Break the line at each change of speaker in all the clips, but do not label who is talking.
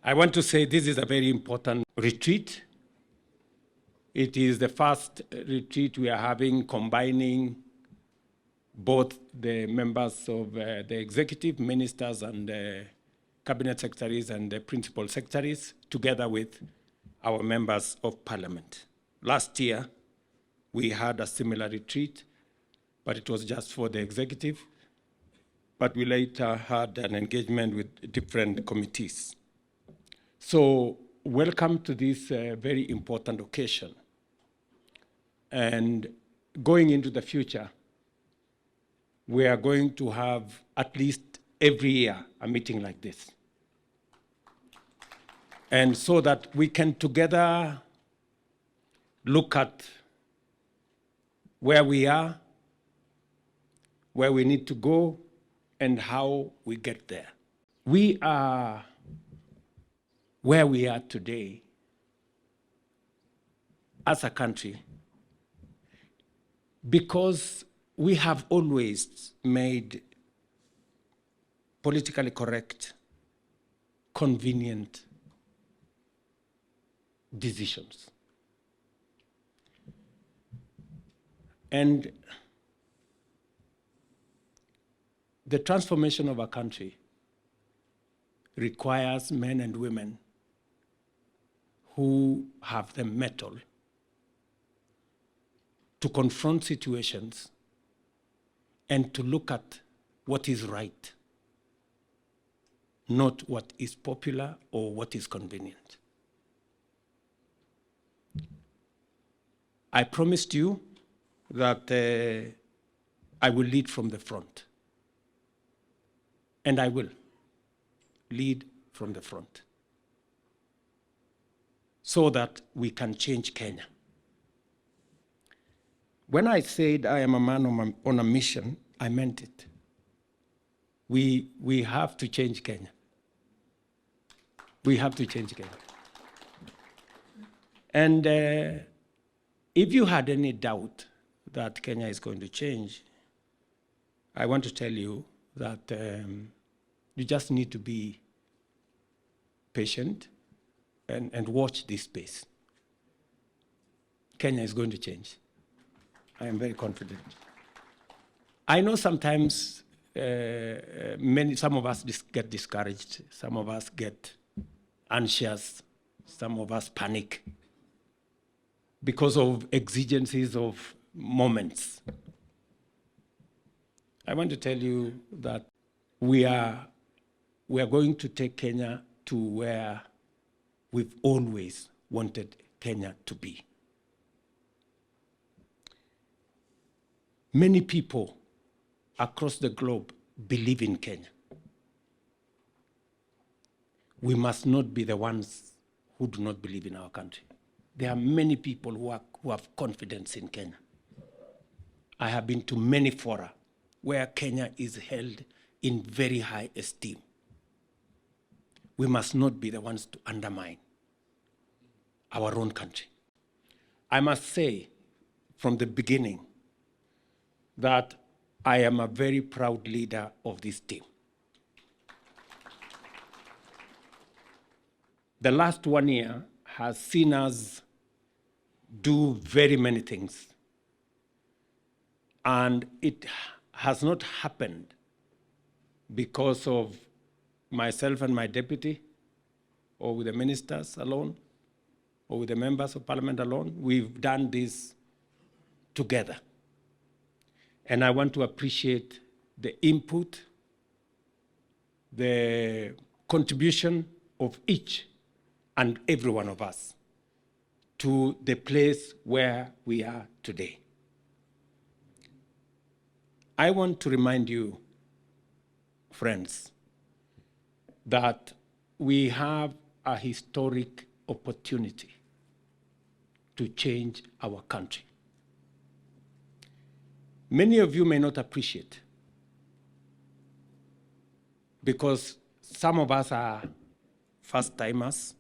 I want to say this is a very important retreat. It is the first retreat we are having combining both the members of the executive, ministers and cabinet secretaries and the principal secretaries, together with our members of parliament. Last year, we had a similar retreat, but it was just for the executive. But we later had an engagement with different committees. So welcome to this very important occasion. And going into the future, we are going to have at least every year a meeting like this. And so that we can together look at where we are, where we need to go, and how we get there. We are where we are today as a country because we have always made politically correct, convenient decisions. And the transformation of a country requires men and women who have the mettle to confront situations and to look at what is right, not what is popular or what is convenient. I promised you that I will lead from the front. And I will lead from the front so that we can change Kenya. When I said I am a man on a mission, I meant it. We have to change Kenya. We have to change Kenya. And if you had any doubt that Kenya is going to change, I want to tell you that you just need to be patient and watch this space. Kenya is going to change. I am very confident. I know sometimes some of us get discouraged, some of us get anxious, some of us panic because of exigencies of moments. I want to tell you that we are going to take Kenya to where we've always wanted Kenya to be. Many people across the globe believe in Kenya. We must not be the ones who do not believe in our country. There are many people who have confidence in Kenya. I have been to many fora where Kenya is held in very high esteem. We must not be the ones to undermine our own country. I must say from the beginning that I am a very proud leader of this team. The last 1 year has seen us do very many things. And it has not happened because of myself and my deputy, or with the ministers alone, or with the members of parliament alone. We've done this together. And I want to appreciate the input, the contribution of each and every one of us to the place where we are today. I want to remind you, friends, that we have a historic opportunity to change our country. Many of you may not appreciate, because some of us are first-timers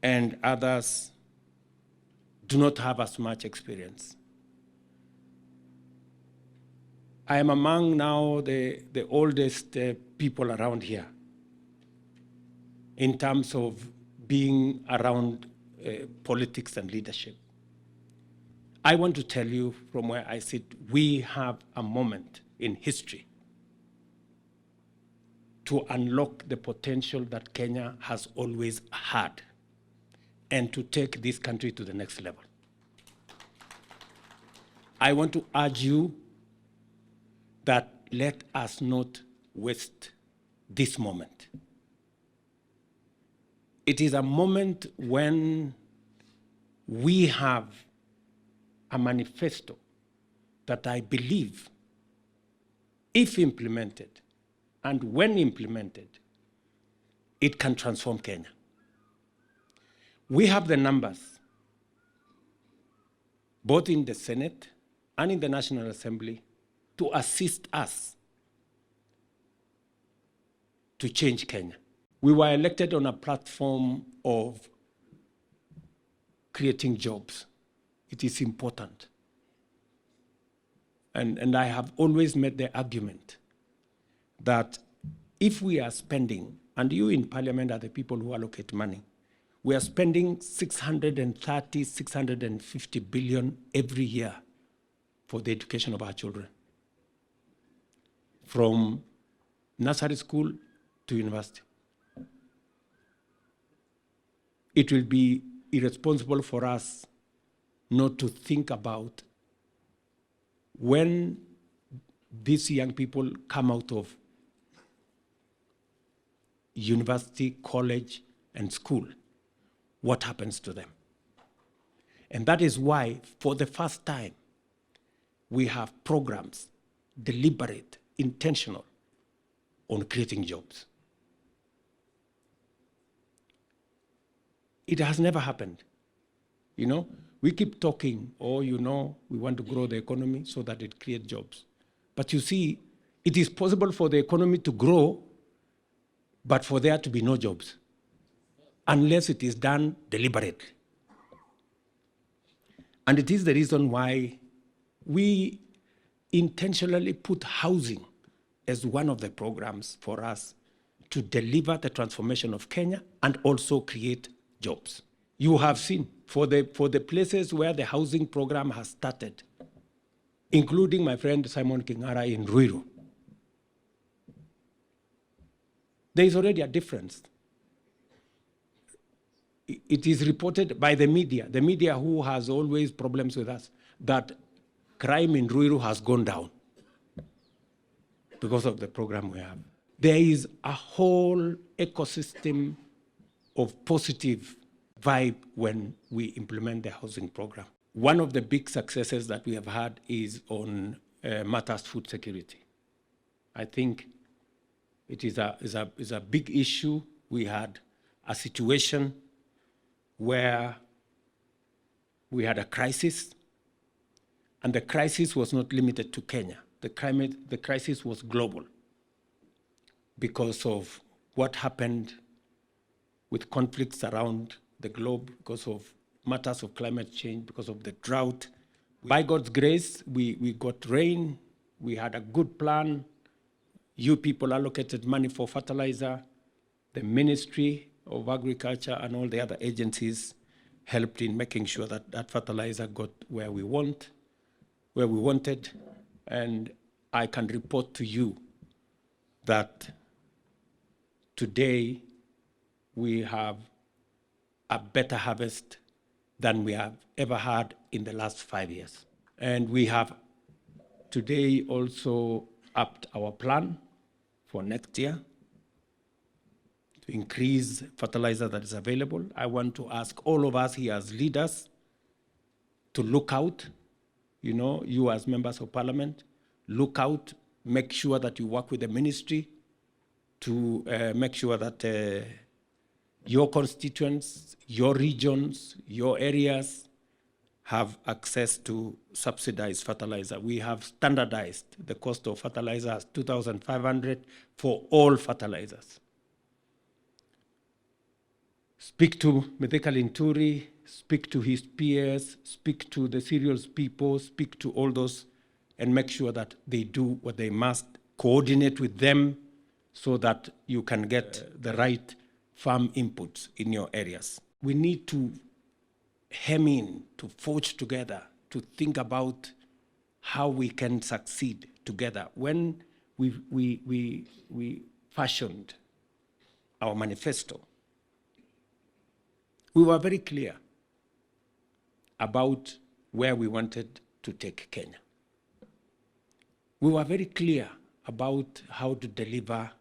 and others do not have as much experience. I am among now the oldest people around here in terms of being around politics and leadership. I want to tell you from where I sit, we have a moment in history to unlock the potential that Kenya has always had and to take this country to the next level. I want to urge you that let us not waste this moment. It is a moment when we have a manifesto that I believe, if implemented and when implemented, it can transform Kenya. We have the numbers, both in the Senate and in the National Assembly, to assist us to change Kenya. We were elected on a platform of creating jobs. It is important. And I have always made the argument that if we are spending, and you in Parliament are the people who allocate money, we are spending 630, 650 billion every year for the education of our children, from nursery school to university. It will be irresponsible for us not to think about when these young people come out of university, college, and school, what happens to them. And that is why, for the first time, we have programs, deliberate, intentional, on creating jobs. It has never happened. You know, we keep talking, we want to grow the economy so that it creates jobs. But you see, it is possible for the economy to grow, but for there to be no jobs, unless it is done deliberately. And it is the reason why we intentionally put housing as one of the programs for us to deliver the transformation of Kenya and also create jobs. You have seen, for the places where the housing program has started, including my friend Simon Kingara in Ruiru, there is already a difference. It is reported by the media who has always problems with us, that crime in Ruiru has gone down because of the program we have. There is a whole ecosystem of positive vibe when we implement the housing program. One of the big successes that we have had is on matters food security. I think it is a big issue. We had a situation where we had a crisis, and the crisis was not limited to Kenya. The crisis was global because of what happened with conflicts around the globe, because of matters of climate change, because of the drought. By God's grace, we got rain. We had a good plan. You people allocated money for fertilizer. The Ministry of Agriculture and all the other agencies helped in making sure that that fertilizer got where we wanted. And I can report to you that today we have a better harvest than we have ever had in the last 5 years. And we have today also upped our plan for next year to increase fertilizer that is available. I want to ask all of us here as leaders to look out, you as members of parliament, look out, make sure that you work with the ministry to make sure that your constituents, your regions, your areas have access to subsidized fertilizer. We have standardized the cost of fertilizer as 2,500 for all fertilizers. Speak to Mithika Linturi, speak to his peers, speak to the cereals people, speak to all those and make sure that they do what they must, coordinate with them so that you can get the right farm inputs in your areas. We need to hem in, to forge together, to think about how we can succeed together. When we fashioned our manifesto, we were very clear about where we wanted to take Kenya. We were very clear about how to deliver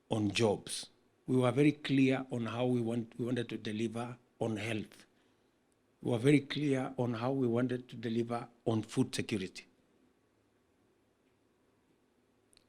on jobs. We were very clear on how we wanted to deliver on health. We were very clear on how we wanted to deliver on food security.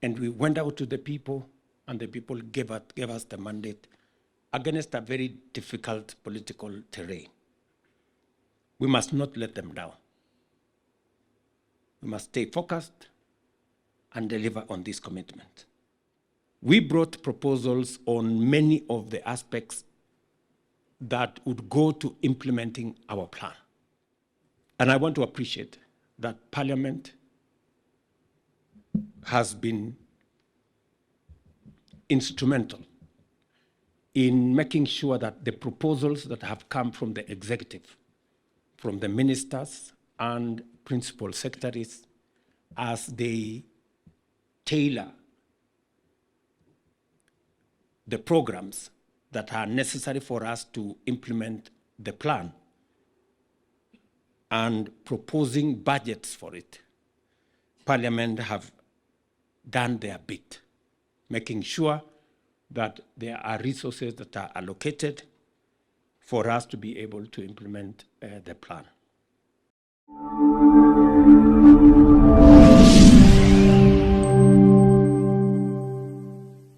And we went out to the people, and the people gave us the mandate against a very difficult political terrain. We must not let them down. We must stay focused and deliver on this commitment. We brought proposals on many of the aspects that would go to implementing our plan. And I want to appreciate that Parliament has been instrumental in making sure that the proposals that have come from the executive, from the ministers and principal secretaries, as they tailor the programs that are necessary for us to implement the plan and proposing budgets for it, Parliament have done their bit, making sure that there are resources that are allocated for us to be able to implement the plan.